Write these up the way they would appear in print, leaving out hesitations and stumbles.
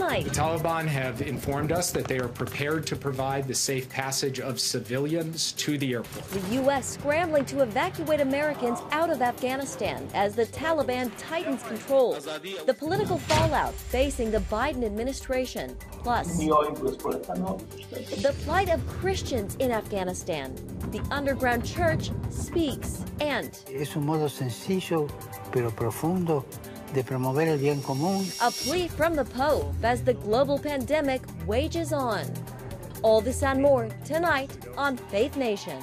tonight. The Taliban have informed us that they are prepared to provide the safe passage of civilians to the airport. The U.S. scrambling to evacuate Americans out of Afghanistan as the Taliban tightens controls. The political fallout facing the Biden administration. Plus, the plight of Christians in Afghanistan. The underground church speaks, and es un modo sencillo pero profundo de promover el bien común. A plea from the Pope as the global pandemic wages on. All this and more tonight on Faith Nation.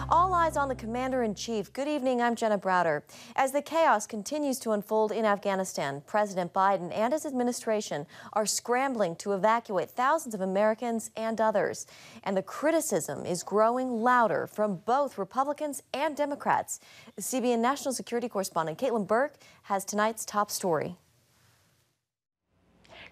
All eyes on the Commander-in-Chief. Good evening, I'm Jenna Browder. As the chaos continues to unfold in Afghanistan, President Biden and his administration are scrambling to evacuate thousands of Americans and others. And the criticism is growing louder from both Republicans and Democrats. CBN National Security Correspondent Caitlin Burke has tonight's top story.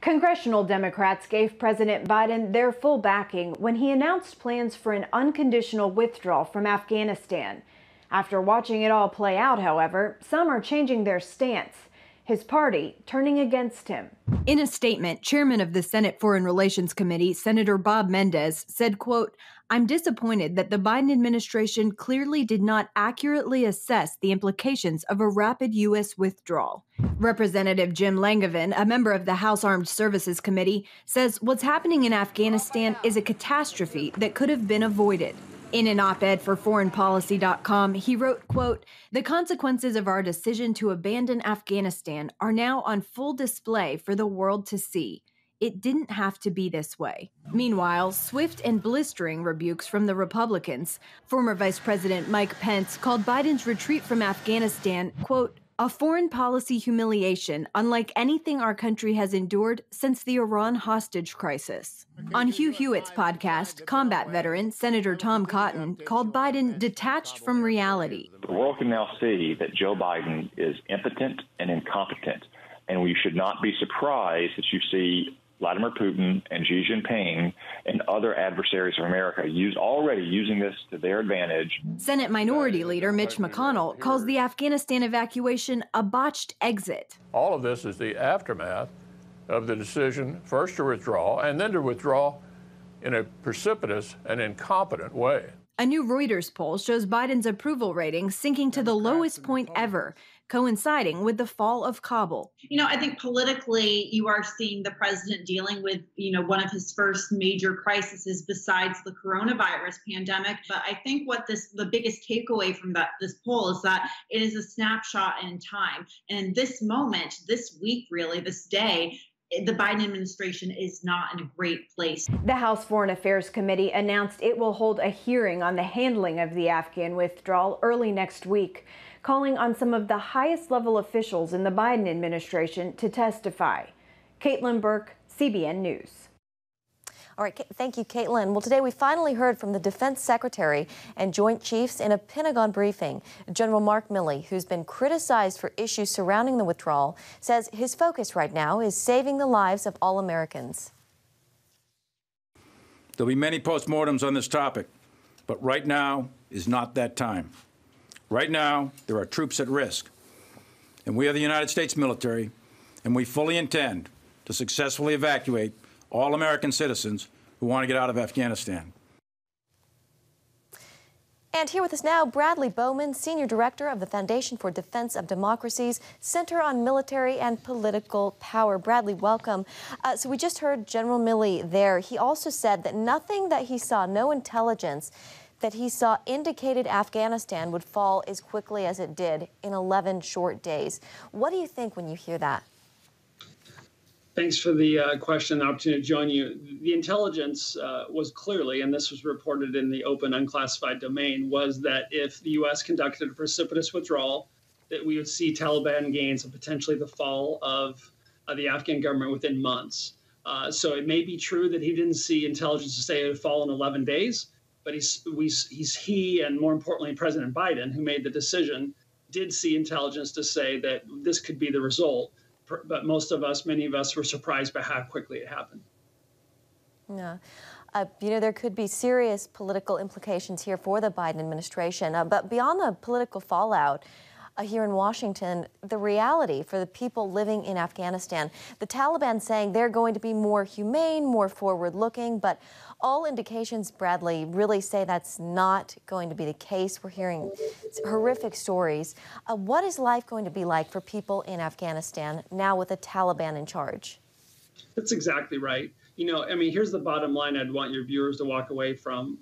Congressional Democrats gave President Biden their full backing when he announced plans for an unconditional withdrawal from Afghanistan. After watching it all play out, however, some are changing their stance, his party turning against him. In a statement, Chairman of the Senate Foreign Relations Committee, Senator Bob Mendez, said, quote, "I'm disappointed that the Biden administration clearly did not accurately assess the implications of a rapid U.S. withdrawal." Representative Jim Langevin, a member of the House Armed Services Committee, says what's happening in Afghanistan is a catastrophe that could have been avoided. In an op-ed for foreignpolicy.com, he wrote, quote, "The consequences of our decision to abandon Afghanistan are now on full display for the world to see. It didn't have to be this way." Meanwhile, swift and blistering rebukes from the Republicans. Former Vice President Mike Pence called Biden's retreat from Afghanistan, quote, "a foreign policy humiliation unlike anything our country has endured since the Iran hostage crisis." On Hugh Hewitt's podcast, combat veteran Senator Tom Cotton called Biden detached from reality. The world can now see that Joe Biden is impotent and incompetent, and we should not be surprised that you see Vladimir Putin and Xi Jinping and other adversaries of America already using this to their advantage. Senate Minority Leader Mitch McConnell calls the Afghanistan evacuation a botched exit. All of this is the aftermath of the decision first to withdraw and then to withdraw in a precipitous and incompetent way. A new Reuters poll shows Biden's approval rating sinking to the lowest point ever, coinciding with the fall of Kabul. I think politically you are seeing the president dealing with, one of his first major crises besides the coronavirus pandemic. But I think the biggest takeaway from this poll is that it is a snapshot in time. And in this moment, this week, really, this day, the Biden administration is not in a great place. The House Foreign Affairs Committee announced it will hold a hearing on the handling of the Afghan withdrawal early next week, calling on some of the highest level officials in the Biden administration to testify. Caitlin Burke, CBN News. All right, thank you, Caitlin. Well, today we finally heard from the Defense Secretary and Joint Chiefs in a Pentagon briefing. General Mark Milley, who's been criticized for issues surrounding the withdrawal, says his focus right now is saving the lives of all Americans. There'll be many postmortems on this topic, but right now is not that time. Right now, there are troops at risk, and we are the United States military, and we fully intend to successfully evacuate all American citizens who want to get out of Afghanistan. And here with us now, Bradley Bowman, Senior Director of the Foundation for Defense of Democracy's Center on Military and Political Power. Bradley, welcome. So we just heard General Milley there. He also said that nothing that he saw, no intelligence that he saw indicated Afghanistan would fall as quickly as it did in 11 short days. What do you think when you hear that? Thanks for the question and the opportunity to join you. The intelligence was clearly, and this was reported in the open unclassified domain, was that if the U.S. conducted a precipitous withdrawal, that we would see Taliban gains and potentially the fall of the Afghan government within months. So it may be true that he didn't see intelligence to say it would fall in 11 days, but he and more importantly, President Biden, who made the decision, did see intelligence to say that this could be the result. But many of us were surprised by how quickly it happened. Yeah. There could be serious political implications here for the Biden administration. But beyond the political fallout here in Washington, the reality for the people living in Afghanistan, the Taliban saying they're going to be more humane, more forward-looking, but all indications, Bradley, really say that's not going to be the case. We're hearing horrific stories. What is life going to be like for people in Afghanistan now with the Taliban in charge? That's exactly right. Here's the bottom line I'd want your viewers to walk away from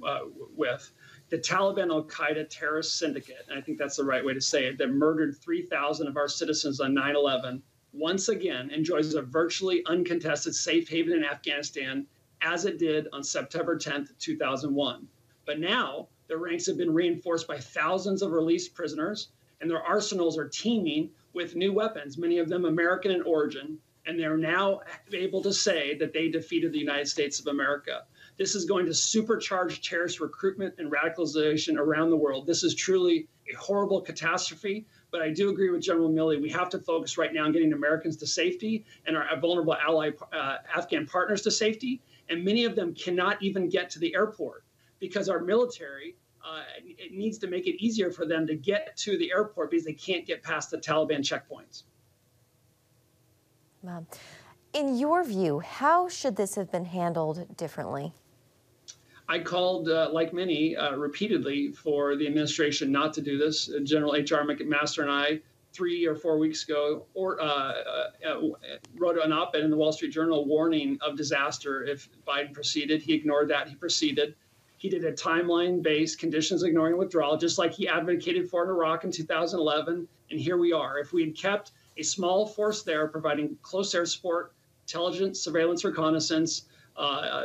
with. The Taliban al-Qaeda terrorist syndicate, and I think that's the right way to say it, that murdered 3,000 of our citizens on 9/11, once again enjoys a virtually uncontested safe haven in Afghanistan, as it did on September 10th, 2001. But now their ranks have been reinforced by thousands of released prisoners, and their arsenals are teeming with new weapons, many of them American in origin, and they're now able to say that they defeated the United States of America. This is going to supercharge terrorist recruitment and radicalization around the world. This is truly a horrible catastrophe, but I do agree with General Milley. We have to focus right now on getting Americans to safety and our vulnerable ally Afghan partners to safety, and many of them cannot even get to the airport because our military it needs to make it easier for them to get to the airport because they can't get past the Taliban checkpoints. In your view, how should this have been handled differently? I called, like many, repeatedly for the administration not to do this. General H.R. McMaster and I, 3 or 4 weeks ago, wrote an op-ed in the Wall Street Journal warning of disaster if Biden proceeded. He ignored that. He proceeded. He did a timeline-based conditions ignoring withdrawal, just like he advocated for in Iraq in 2011. And here we are. If we had kept a small force there providing close air support, intelligence, surveillance, reconnaissance,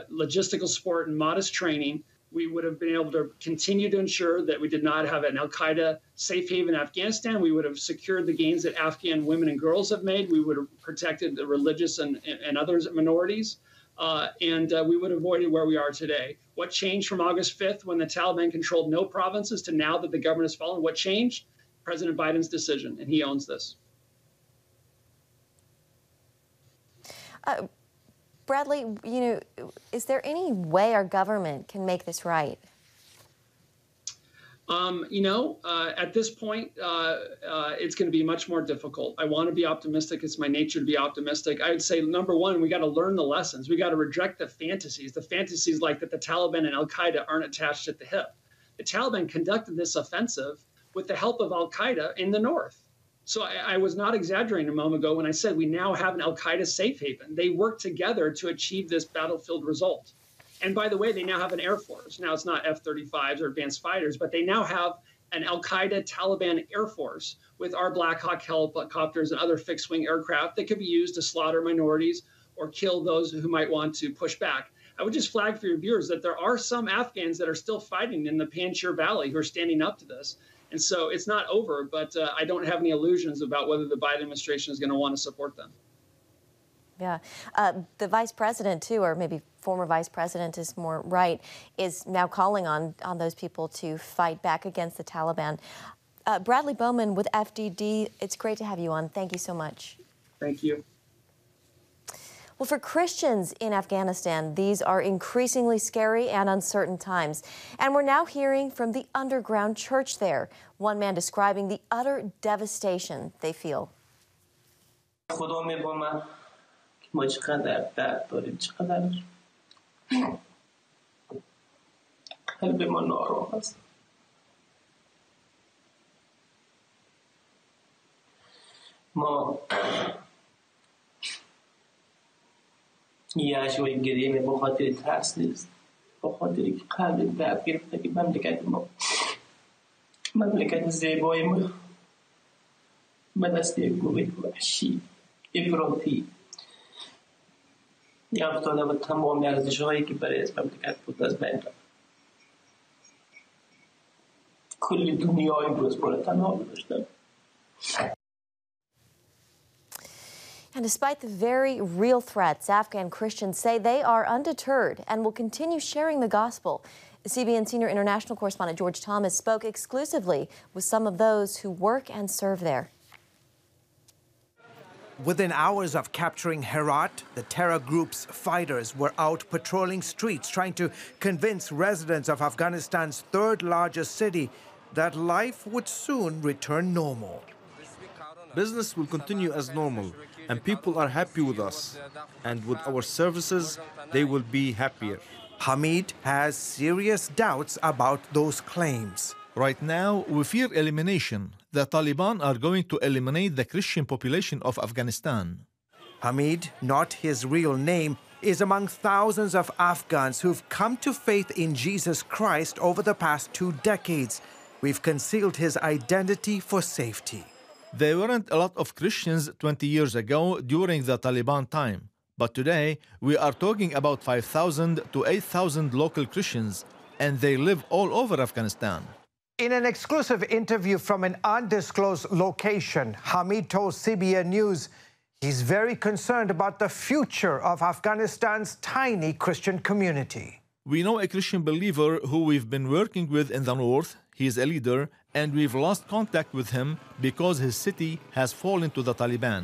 logistical support, and modest training, we would have been able to continue to ensure that we did not have an al-Qaeda safe haven in Afghanistan. We would have secured the gains that Afghan women and girls have made. We would have protected the religious and other minorities. And we would have avoided where we are today. What changed from August 5th when the Taliban controlled no provinces to now that the government has fallen? What changed? President Biden's decision, and he owns this. Bradley, is there any way our government can make this right? At this point, it's going to be much more difficult. I want to be optimistic. It's my nature to be optimistic. I would say, number one, we got to learn the lessons. We got to reject the fantasies like that the Taliban and al-Qaeda aren't attached at the hip. The Taliban conducted this offensive with the help of al-Qaeda in the north. So I was not exaggerating a moment ago when I said we now have an al-Qaeda safe haven. They work together to achieve this battlefield result. And by the way, they now have an air force. Now it's not F-35s or advanced fighters, but they now have an al-Qaeda Taliban air force with our Black Hawk helicopters and other fixed-wing aircraft that could be used to slaughter minorities or kill those who might want to push back. I would just flag for your viewers that there are some Afghans that are still fighting in the Panjshir Valley who are standing up to this. And so it's not over, but I don't have any illusions about whether the Biden administration is going to want to support them. Yeah. The vice president, too, or maybe former vice president is more right, is now calling on those people to fight back against the Taliban. Bradley Bowman with FDD, it's great to have you on. Thank you so much. Thank you. Well, for Christians in Afghanistan, these are increasingly scary and uncertain times. And we're now hearing from the underground church there. One man describing the utter devastation they feel. یه اشوای گریه به خاطر ترس نیست، به خاطری که قلب درد گرفته که مملکت زیبای ما به دست یک گروه وحشی افراطی افتاده و تمام ارزش‌هایی که برای از مملکت بود از بین رفت. کل دنیا امروز پر تنها گذاشتن. And despite the very real threats, Afghan Christians say they are undeterred and will continue sharing the gospel. CBN senior international correspondent George Thomas spoke exclusively with some of those who work and serve there. Within hours of capturing Herat, the terror group's fighters were out patrolling streets trying to convince residents of Afghanistan's third largest city that life would soon return normal. Business will continue as normal, and people are happy with us. And with our services, they will be happier. Hamid has serious doubts about those claims. Right now, we fear elimination. The Taliban are going to eliminate the Christian population of Afghanistan. Hamid, not his real name, is among thousands of Afghans who've come to faith in Jesus Christ over the past 2 decades. We've concealed his identity for safety. There weren't a lot of Christians 20 years ago during the Taliban time. But today, we are talking about 5,000 to 8,000 local Christians, and they live all over Afghanistan. In an exclusive interview from an undisclosed location, Hamid told CBN News he's very concerned about the future of Afghanistan's tiny Christian community. We know a Christian believer who we've been working with in the north. He is a leader, and we've lost contact with him because his city has fallen to the Taliban.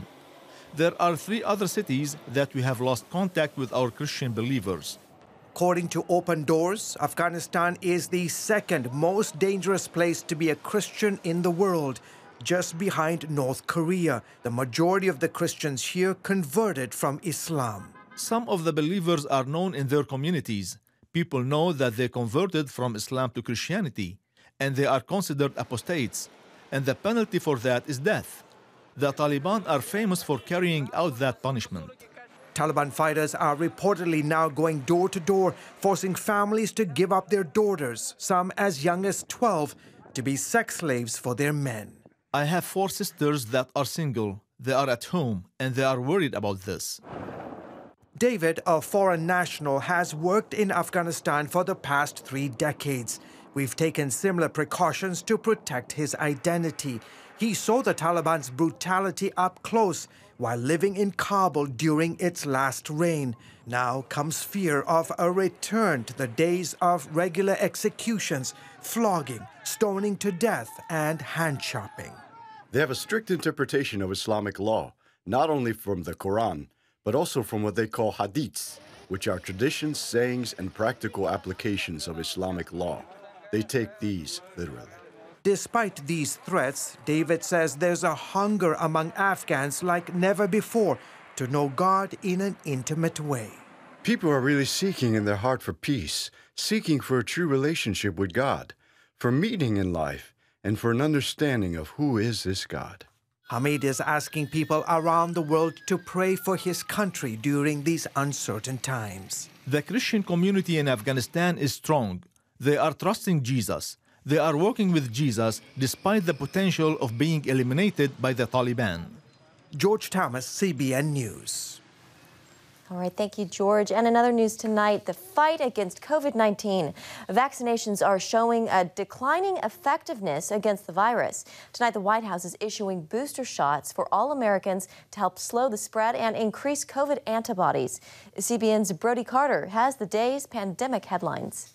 There are 3 other cities that we have lost contact with our Christian believers. According to Open Doors, Afghanistan is the second most dangerous place to be a Christian in the world, just behind North Korea. The majority of the Christians here converted from Islam. Some of the believers are known in their communities. People know that they converted from Islam to Christianity, and they are considered apostates, and the penalty for that is death. The Taliban are famous for carrying out that punishment. Taliban fighters are reportedly now going door to door, forcing families to give up their daughters, some as young as 12, to be sex slaves for their men. I have 4 sisters that are single. They are at home, and they are worried about this. David, a foreign national, has worked in Afghanistan for the past 3 decades. We've taken similar precautions to protect his identity. He saw the Taliban's brutality up close while living in Kabul during its last reign. Now comes fear of a return to the days of regular executions, flogging, stoning to death, and hand-chopping. They have a strict interpretation of Islamic law, not only from the Quran, but also from what they call hadiths, which are traditions, sayings, and practical applications of Islamic law. They take these literally. Despite these threats, David says there's a hunger among Afghans like never before to know God in an intimate way. People are really seeking in their heart for peace, seeking for a true relationship with God, for meaning in life, and for an understanding of who is this God. Hamid is asking people around the world to pray for his country during these uncertain times. The Christian community in Afghanistan is strong. They are trusting Jesus. They are working with Jesus despite the potential of being eliminated by the Taliban. George Thomas, CBN News. All right, thank you, George. And another news tonight, the fight against COVID-19. Vaccinations are showing a declining effectiveness against the virus. Tonight, the White House is issuing booster shots for all Americans to help slow the spread and increase COVID antibodies. CBN's Brody Carter has the day's pandemic headlines.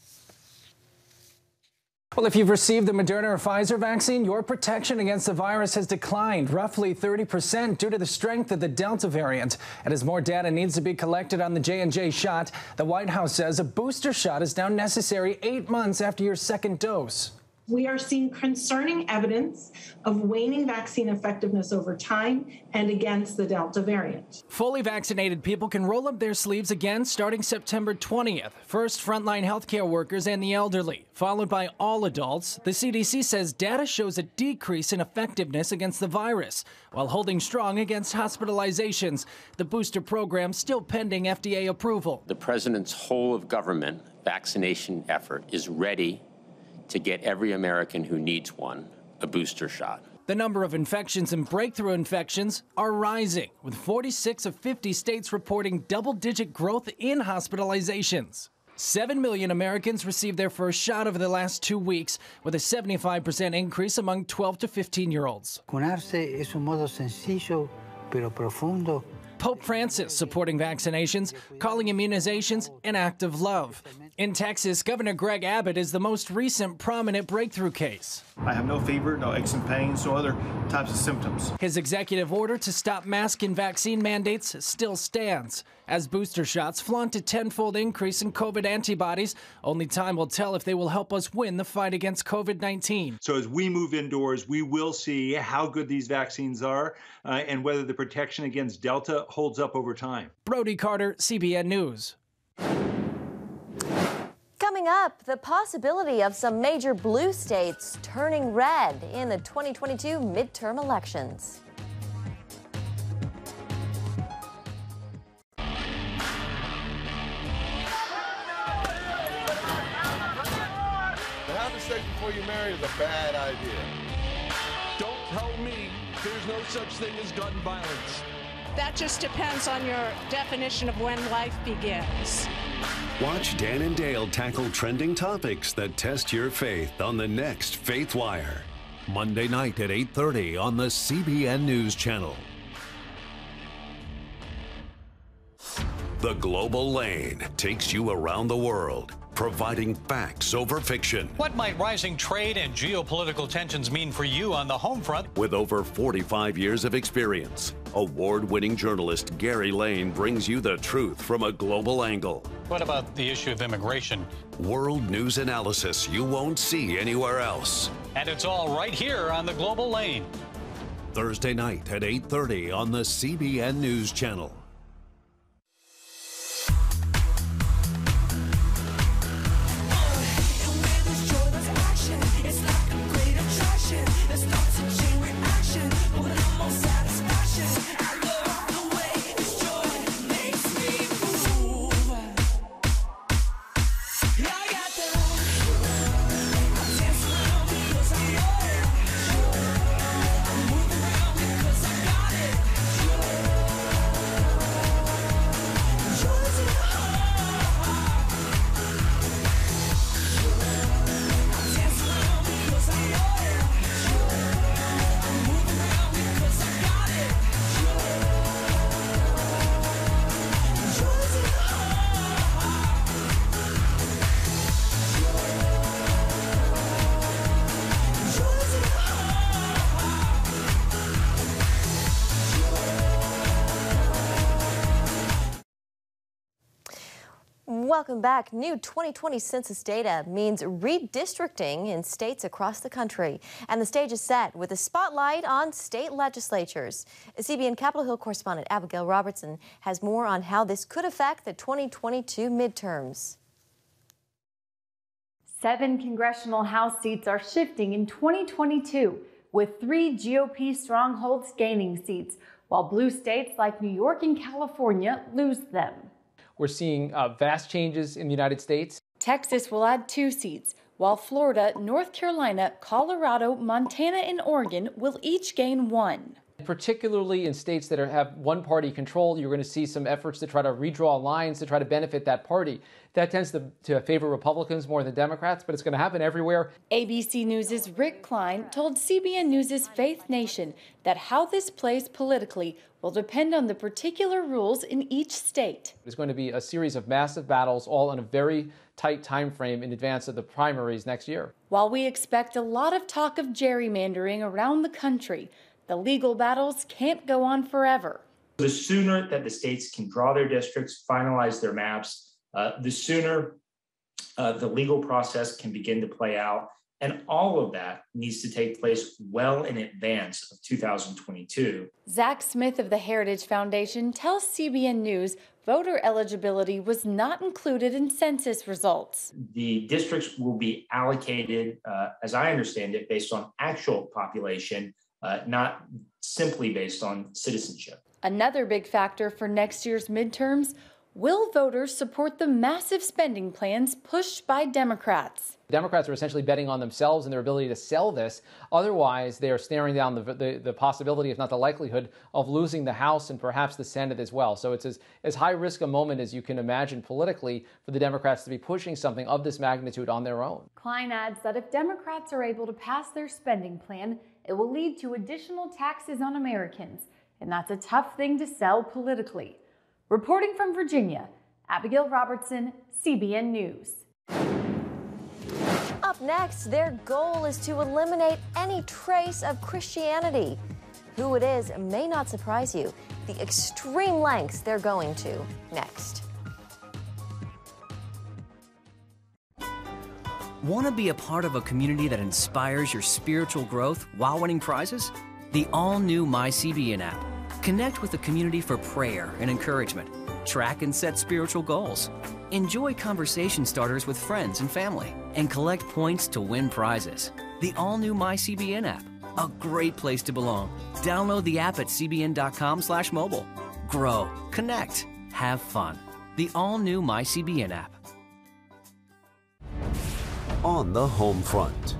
Well, if you've received the Moderna or Pfizer vaccine, your protection against the virus has declined roughly 30% due to the strength of the Delta variant. And as more data needs to be collected on the J&J shot, the White House says a booster shot is now necessary 8 months after your second dose. We are seeing concerning evidence of waning vaccine effectiveness over time and against the Delta variant. Fully vaccinated people can roll up their sleeves again starting September 20th. First, frontline healthcare workers and the elderly, followed by all adults. The CDC says data shows a decrease in effectiveness against the virus, while holding strong against hospitalizations. The booster program still pending FDA approval. The president's whole of government vaccination effort is ready to get every American who needs one a booster shot. The number of infections and breakthrough infections are rising, with 46 of 50 states reporting double-digit growth in hospitalizations. 7 million Americans received their first shot over the last 2 weeks, with a 75% increase among 12 to 15-year-olds. Vacunarse es un modo sencillo pero profundo Pope Francis supporting vaccinations, calling immunizations an act of love. In Texas, Governor Greg Abbott is the most recent prominent breakthrough case. I have no fever, no aches and pains, no other types of symptoms. His executive order to stop mask and vaccine mandates still stands. As booster shots flaunt a tenfold increase in COVID antibodies, only time will tell if they will help us win the fight against COVID-19. So as we move indoors, we will see how good these vaccines are and whether the protection against Delta holds up over time. Brody Carter, CBN News. Coming up, the possibility of some major blue states turning red in the 2022 midterm elections. Having sex before you marry is a bad idea. Don't tell me there's no such thing as gun violence. That just depends on your definition of when life begins. Watch Dan and Dale tackle trending topics that test your faith on the next Faith Wire. Monday night at 8:30 on the CBN News Channel. The Global Lane takes you around the world, providing facts over fiction. What might rising trade and geopolitical tensions mean for you on the home front? With over 45 years of experience, award-winning journalist Gary Lane brings you the truth from a global angle. What about the issue of immigration? World news analysis you won't see anywhere else. And it's all right here on the Global Lane. Thursday night at 8:30 on the CBN News Channel. Welcome back. New 2020 census data means redistricting in states across the country. And the stage is set with a spotlight on state legislatures. CBN Capitol Hill correspondent Abigail Robertson has more on how this could affect the 2022 midterms. 7 congressional House seats are shifting in 2022, with 3 GOP strongholds gaining seats, while blue states like New York and California lose them. We're seeing vast changes in the United States. Texas will add 2 seats, while Florida, North Carolina, Colorado, Montana, and Oregon will each gain 1. Particularly in states that have one-party control, you're going to see some efforts to try to redraw lines to try to benefit that party. That tends to favor Republicans more than Democrats, but it's going to happen everywhere. ABC News' Rick Klein told CBN News' Faith Nation that how this plays politically will depend on the particular rules in each state. There's going to be a series of massive battles, all on a very tight time frame in advance of the primaries next year. While we expect a lot of talk of gerrymandering around the country, the legal battles can't go on forever. The sooner that the states can draw their districts, finalize their maps, the sooner the legal process can begin to play out. And all of that needs to take place well in advance of 2022. Zach Smith of the Heritage Foundation tells CBN News voter eligibility was not included in census results. The districts will be allocated, as I understand it, based on actual population, not simply based on citizenship. Another big factor for next year's midterms, will voters support the massive spending plans pushed by Democrats? Democrats are essentially betting on themselves and their ability to sell this. Otherwise, they are staring down the possibility, if not the likelihood, of losing the House and perhaps the Senate as well. So it's as high risk a moment as you can imagine politically for the Democrats to be pushing something of this magnitude on their own. Klein adds that if Democrats are able to pass their spending plan, it will lead to additional taxes on Americans. and that's a tough thing to sell politically. Reporting from Virginia, Abigail Robertson, CBN News. Up next, their goal is to eliminate any trace of Christianity. Who it is may not surprise you. The extreme lengths they're going to next. Want to be a part of a community that inspires your spiritual growth while winning prizes? The all-new MyCBN app. Connect with the community for prayer and encouragement. Track and set spiritual goals. Enjoy conversation starters with friends and family. And collect points to win prizes. The all-new MyCBN app. A great place to belong. Download the app at cbn.com/mobile. Grow, connect, have fun. The all-new MyCBN app. On the home front.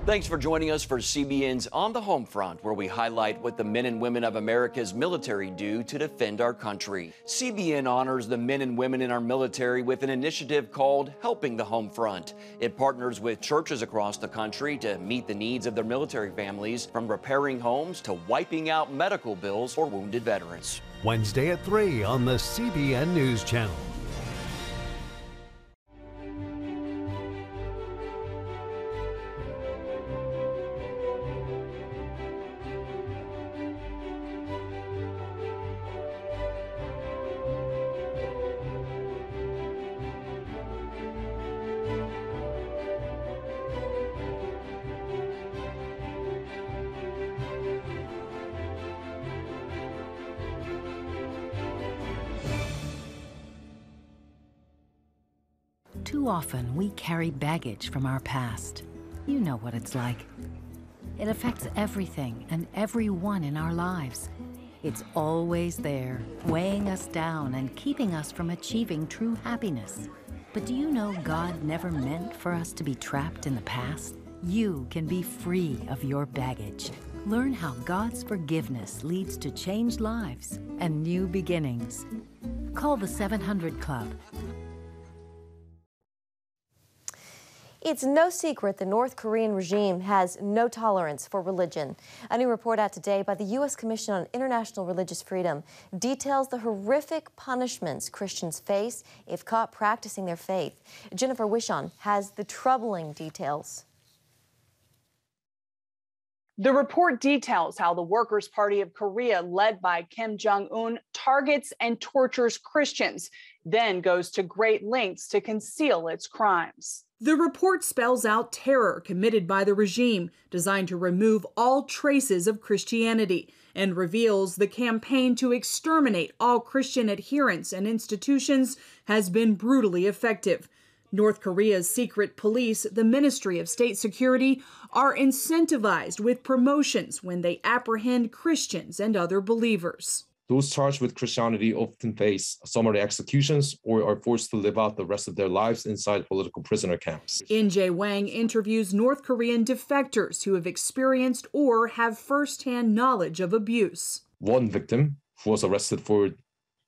Thanks for joining us for CBN's On the Home Front, where we highlight what the men and women of America's military do to defend our country. CBN honors the men and women in our military with an initiative called Helping the Home Front. It partners with churches across the country to meet the needs of their military families, from repairing homes to wiping out medical bills for wounded veterans. Wednesday at 3 on the CBN News Channel. Too often, we carry baggage from our past. You know what it's like. It affects everything and everyone in our lives. It's always there, weighing us down and keeping us from achieving true happiness. But do you know God never meant for us to be trapped in the past? You can be free of your baggage. Learn how God's forgiveness leads to changed lives and new beginnings. Call the 700 Club. It's no secret the North Korean regime has no tolerance for religion. A new report out today by the U.S. Commission on International Religious Freedom details the horrific punishments Christians face if caught practicing their faith. Jennifer Wishon has the troubling details. The report details how the Workers' Party of Korea, led by Kim Jong-un, targets and tortures Christians, then goes to great lengths to conceal its crimes. The report spells out terror committed by the regime, designed to remove all traces of Christianity, and reveals the campaign to exterminate all Christian adherents and institutions has been brutally effective. North Korea's secret police, the Ministry of State Security, are incentivized with promotions when they apprehend Christians and other believers. Those charged with Christianity often face summary executions or are forced to live out the rest of their lives inside political prisoner camps. In-jae Wang interviews North Korean defectors who have experienced or have firsthand knowledge of abuse. One victim, who was arrested for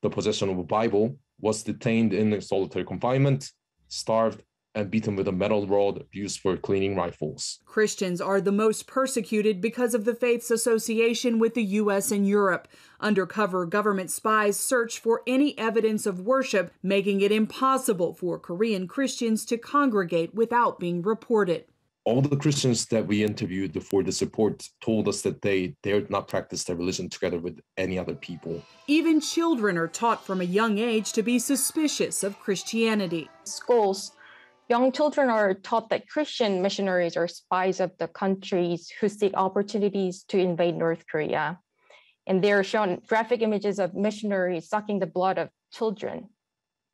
the possession of a Bible, was detained in solitary confinement, starved, and beaten with a metal rod used for cleaning rifles. Christians are the most persecuted because of the faith's association with the U.S. and Europe. Undercover government spies search for any evidence of worship, making it impossible for Korean Christians to congregate without being reported. All the Christians that we interviewed for this report told us that they dared not practice their religion together with any other people. Even children are taught from a young age to be suspicious of Christianity. Schools, young children are taught that Christian missionaries are spies of the countries who seek opportunities to invade North Korea. And they're shown graphic images of missionaries sucking the blood of children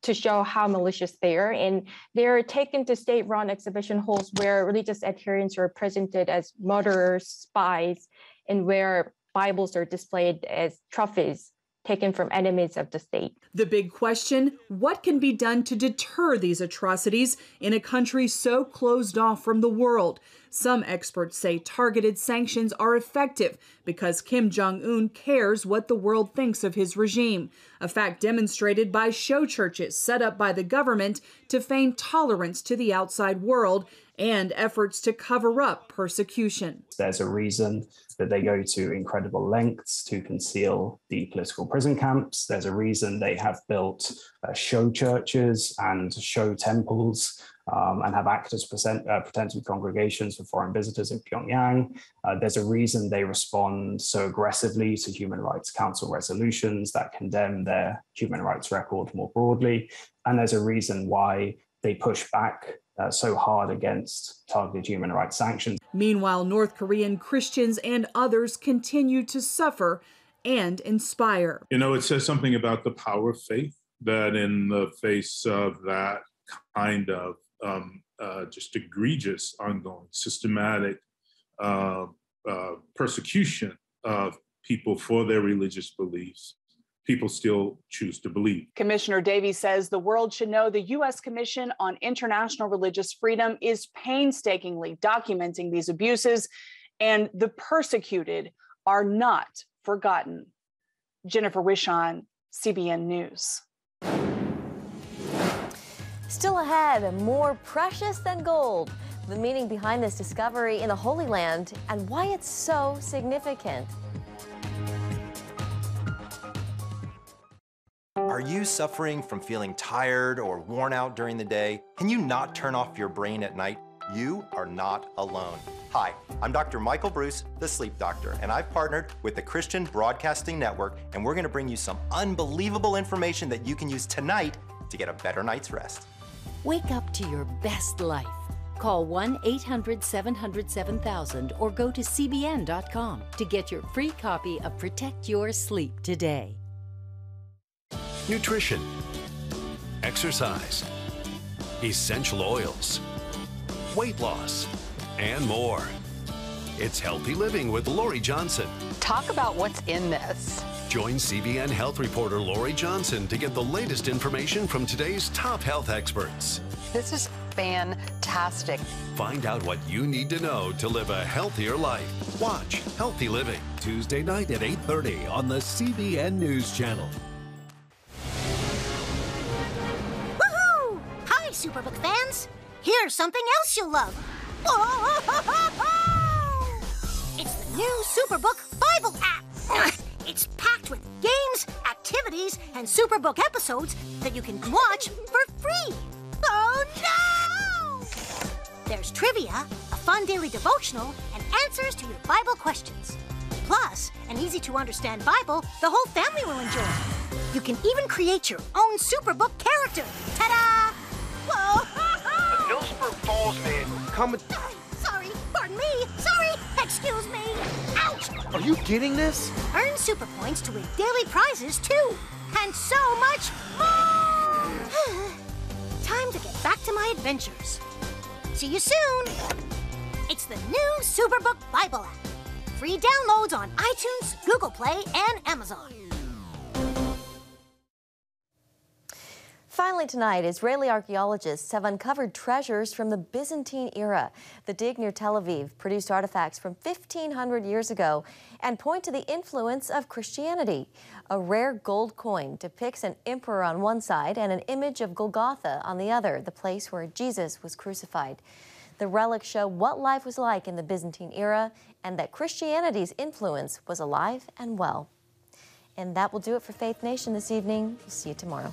to show how malicious they are. And they're taken to state-run exhibition halls where religious adherents are presented as murderers, spies, and where Bibles are displayed as trophies taken from enemies of the state. The big question, what can be done to deter these atrocities in a country so closed off from the world? Some experts say targeted sanctions are effective because Kim Jong-un cares what the world thinks of his regime, a fact demonstrated by show churches set up by the government to feign tolerance to the outside world and efforts to cover up persecution. There's a reason that they go to incredible lengths to conceal the political prison camps. There's a reason they have built show churches and show temples and have acted as pretended congregations for foreign visitors in Pyongyang. There's a reason they respond so aggressively to Human Rights Council resolutions that condemn their human rights record more broadly. And there's a reason why they push back so hard against targeted human rights sanctions. Meanwhile, North Korean Christians and others continue to suffer and inspire. You know, it says something about the power of faith, that in the face of that kind of just egregious, ongoing, systematic persecution of people for their religious beliefs, people still choose to believe. Commissioner Davies says the world should know the U.S. Commission on International Religious Freedom is painstakingly documenting these abuses, and the persecuted are not forgotten. Jennifer Wishon, CBN News. Still ahead, more precious than gold. The meaning behind this discovery in the Holy Land and why it's so significant. Are you suffering from feeling tired or worn out during the day? Can you not turn off your brain at night? You are not alone. Hi, I'm Dr. Michael Bruce, the Sleep Doctor, and I've partnered with the Christian Broadcasting Network, and we're gonna bring you some unbelievable information that you can use tonight to get a better night's rest. Wake up to your best life. Call 1-800-700-7000 or go to cbn.com to get your free copy of Protect Your Sleep today. Nutrition, exercise, essential oils, weight loss, and more. It's Healthy Living with Lori Johnson. Talk about what's in this. Join CBN health reporter Lori Johnson to get the latest information from today's top health experts. This is fantastic. Find out what you need to know to live a healthier life. Watch Healthy Living, Tuesday night at 8:30 on the CBN News Channel. Woohoo! Hi, Superbook fans. Here's something else you'll love. It's the new Superbook Bible app. It's packed with games, activities, and Superbook episodes that you can watch for free. Oh, no! There's trivia, a fun daily devotional, and answers to your Bible questions. Plus, an easy-to-understand Bible the whole family will enjoy. You can even create your own Superbook character. Ta-da! Whoa! Millsburg Falls man, come. Sorry, pardon me. Sorry, excuse me. Ouch! Are you getting this? Earn super points to win daily prizes, too. And so much more! Time to get back to my adventures. See you soon! It's the new Superbook Bible app. Free downloads on iTunes, Google Play, and Amazon. Finally tonight, Israeli archaeologists have uncovered treasures from the Byzantine era. The dig near Tel Aviv produced artifacts from 1,500 years ago and point to the influence of Christianity. A rare gold coin depicts an emperor on one side and an image of Golgotha on the other, the place where Jesus was crucified. The relics show what life was like in the Byzantine era and that Christianity's influence was alive and well. And that will do it for Faith Nation this evening. We'll see you tomorrow.